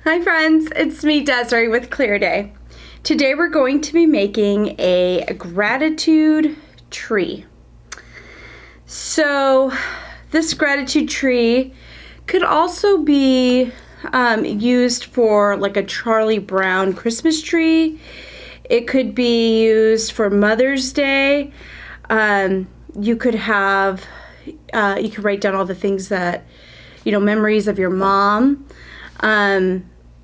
Hi friends, it's me Desiree with Clearday. Today we're going to be making a gratitude tree. So this gratitude tree could also be used for like a Charlie Brown Christmas tree. It could be used for Mother's Day. You could have, you could write down all the things that, memories of your mom.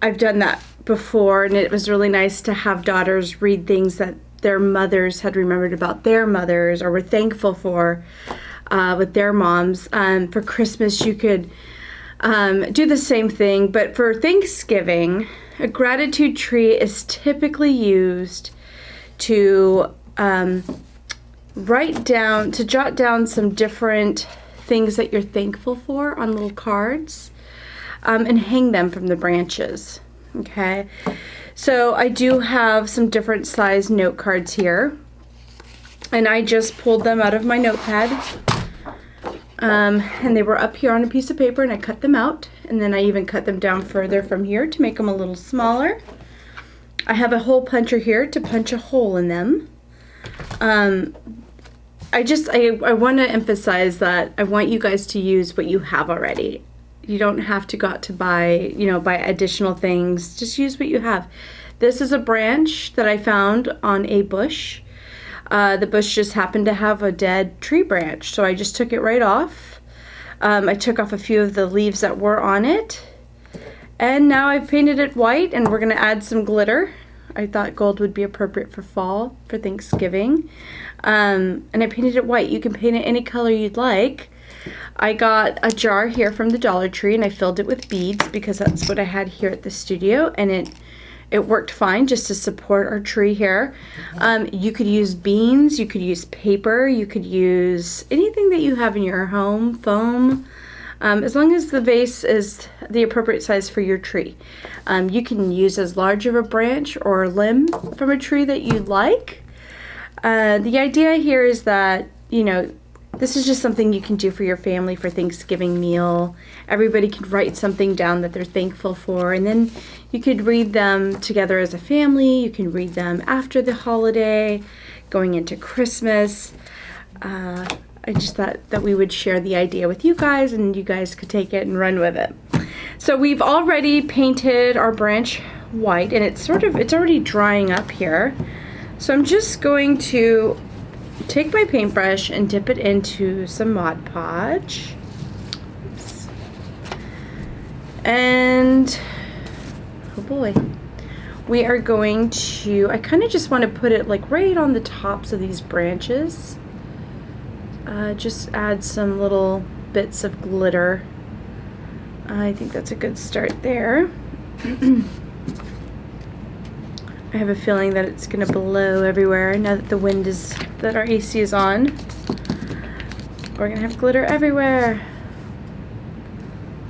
I've done that before, and it was really nice to have daughters read things that their mothers had remembered about their mothers or were thankful for with their moms. For Christmas, you could do the same thing, but for Thanksgiving, a gratitude tree is typically used to jot down some different things that you're thankful for on little cards. And hang them from the branches. Okay, so I do have some different size note cards here, and I just pulled them out of my notepad, and they were up here on a piece of paper, and I cut them out, and then I even cut them down further from here to make them a little smaller. I have a hole puncher here to punch a hole in them. I want to emphasize that I want you guys to use what you have already. You don't have to go out to buy additional things. Just use what you have. This is a branch that I found on a bush. The bush just happened to have a dead tree branch, so I just took it right off. I took off a few of the leaves that were on it, and now I've painted it white, and we're going to add some glitter. I thought gold would be appropriate for fall, for Thanksgiving, and I painted it white. You can paint it any color you'd like. I got a jar here from the Dollar Tree, and I filled it with beads because that's what I had here at the studio, and it worked fine just to support our tree here. You could use beans, you could use paper, you could use anything that you have in your home, foam, as long as the vase is the appropriate size for your tree. You can use as large of a branch or limb from a tree that you like. The idea here is that, this is just something you can do for your family for Thanksgiving meal. Everybody can write something down that they're thankful for, and then you could read them together as a family. You can read them after the holiday, going into Christmas. I just thought that we would share the idea with you guys, and you guys could take it and run with it. So we've already painted our branch white, and it's already drying up here. So I'm just going to take my paintbrush and dip it into some Mod Podge. Oops. And, oh boy, we are going to, I kind of just want to put it like right on the tops of these branches. Just add some little bits of glitter. I think that's a good start there. I have a feeling that it's going to blow everywhere now that that our AC is on. We're going to have glitter everywhere.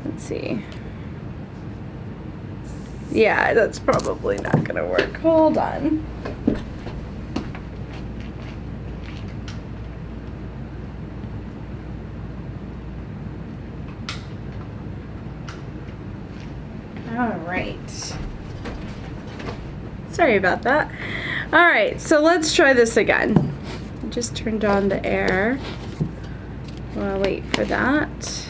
Let's see. Yeah, that's probably not going to work. Hold on. All right. Sorry about that. All right, so let's try this again. I just turned on the air. Well, I'll wait for that.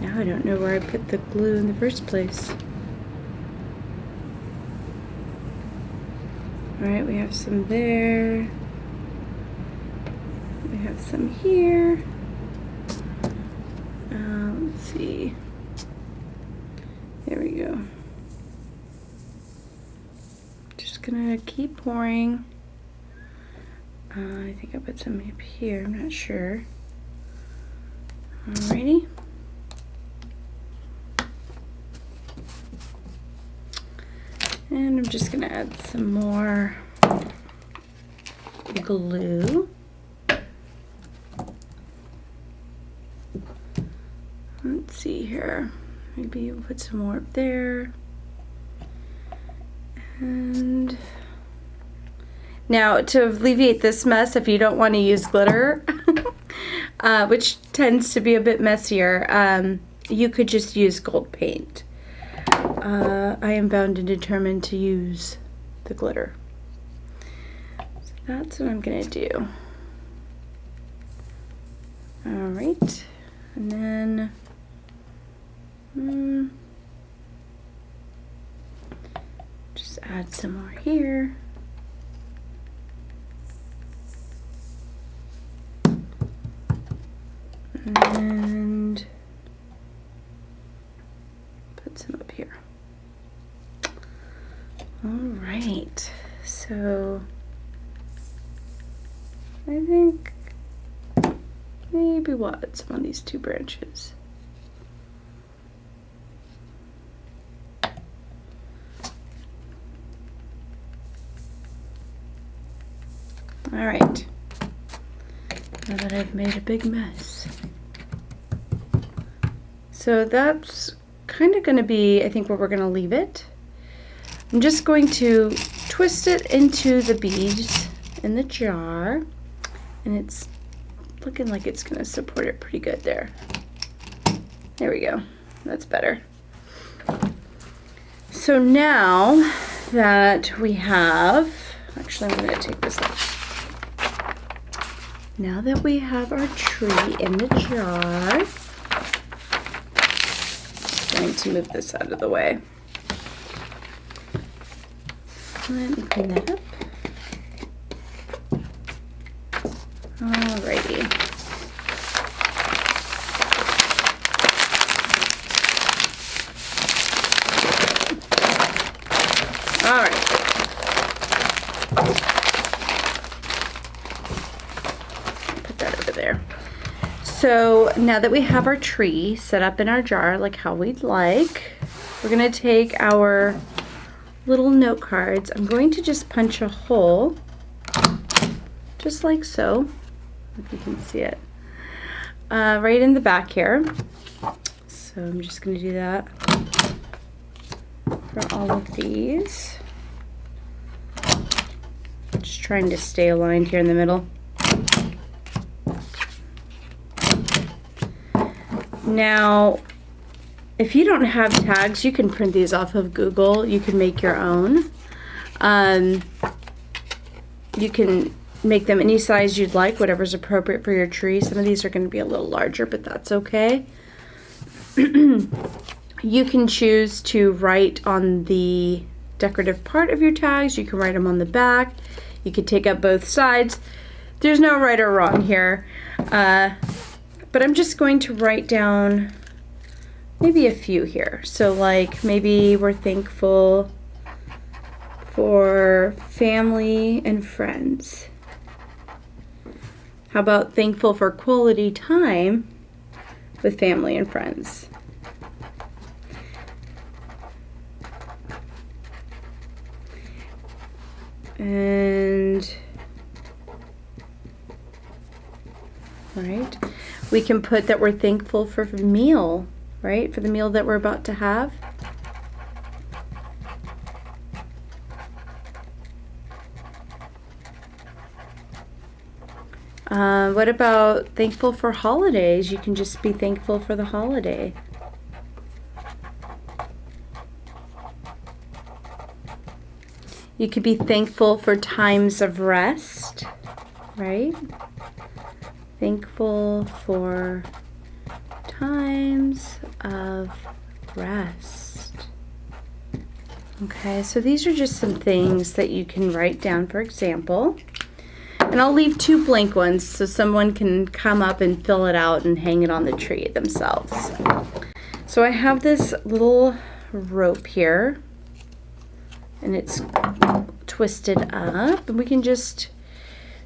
Now I don't know where I put the glue in the first place. All right, we have some there. We have some here. Let's see. There we go. Just gonna keep pouring. I think I put some up here, I'm not sure. Alrighty. And I'm just gonna add some more glue. Let's see here. Maybe we'll put some more up there. And now to alleviate this mess, if you don't want to use glitter, which tends to be a bit messier, you could just use gold paint. I am bound and determined to use the glitter. So that's what I'm gonna do. All right, and then just add some more here. And put some up here. All right, so I think maybe we'll add some on these 2 branches. All right, now that I've made a big mess. So that's kind of going to be, I think, where we're going to leave it. I'm just going to twist it into the beads in the jar, and it's looking like it's going to support it pretty good there. There we go. That's better. So now that we have, actually I'm going to take this off. Now that we have our tree in the jar, I'm going to move this out of the way. Let me clean that up. Alrighty. Alright. Put that over there. So now that we have our tree set up in our jar like how we'd like, we're going to take our little note cards. I'm going to just punch a hole, just like so, if you can see it, right in the back here. So I'm just going to do that for all of these. Just trying to stay aligned here in the middle. Now, if you don't have tags, you can print these off of Google. You can make your own. You can make them any size you'd like, whatever's appropriate for your tree. Some of these are going to be a little larger, but that's okay. You can choose to write on the decorative part of your tags. You can write them on the back. You can take up both sides. There's no right or wrong here. But I'm just going to write down maybe a few here. So like maybe we're thankful for family and friends. How about thankful for quality time with family and friends? And right, we can put that we're thankful for the meal, right? For the meal that we're about to have. What about thankful for holidays? You can just be thankful for the holiday. You could be thankful for times of rest, right? Thankful for times of rest. Okay, so these are just some things that you can write down, for example. And I'll leave 2 blank ones so someone can come up and fill it out and hang it on the tree themselves. So I have this little rope here, and it's twisted up, and we can just,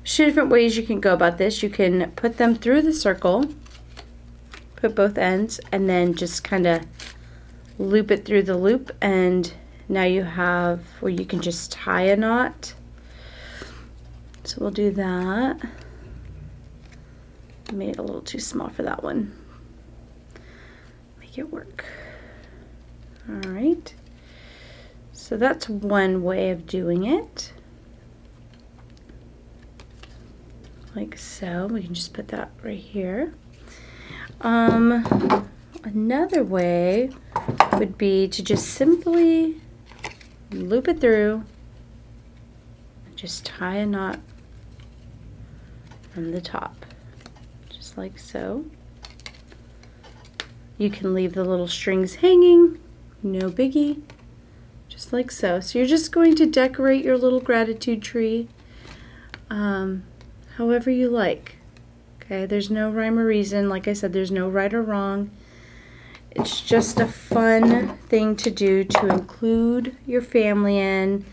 there's 2 different ways you can go about this. You can put them through the circle, put both ends, and then just kind of loop it through the loop, and now you have where you can just tie a knot. So we'll do that. I made it a little too small for that one. Make it work. All right. So that's one way of doing it. like so. We can just put that right here. Another way would be to just simply loop it through, just tie a knot from the top, just like so. You can leave the little strings hanging, no biggie, just like so. So you're just going to decorate your little gratitude tree however you like. Okay, there's no rhyme or reason. Like I said, there's no right or wrong. It's just a fun thing to do to include your family in.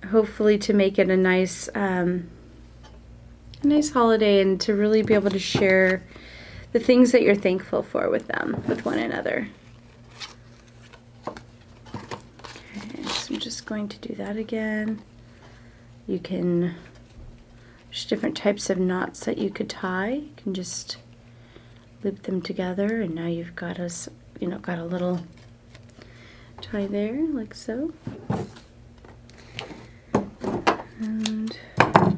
Hopefully to make it a nice holiday, and to really be able to share the things that you're thankful for with them, with one another. Okay, so I'm just going to do that again. You can, there's different types of knots that you could tie. You can just loop them together, and now you've got a little tie there, like so. And I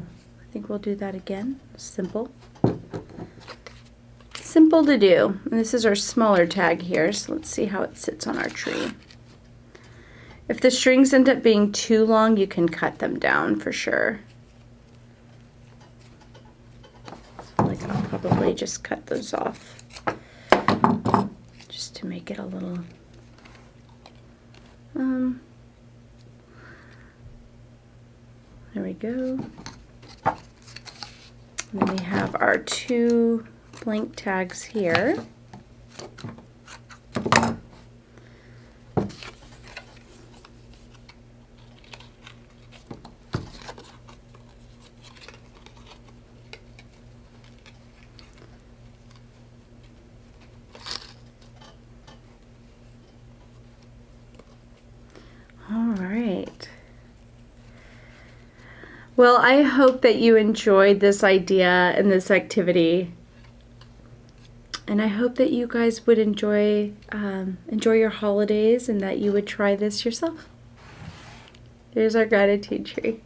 think we'll do that again. Simple. Simple to do. And this is our smaller tag here, so let's see how it sits on our tree. If the strings end up being too long, you can cut them down for sure. So like I'll probably just cut those off just to make it a little there we go. And then we have our 2 blank tags here. All right. Well, I hope that you enjoyed this idea and this activity. And I hope that you guys would enjoy your holidays, and that you would try this yourself. There's our gratitude tree.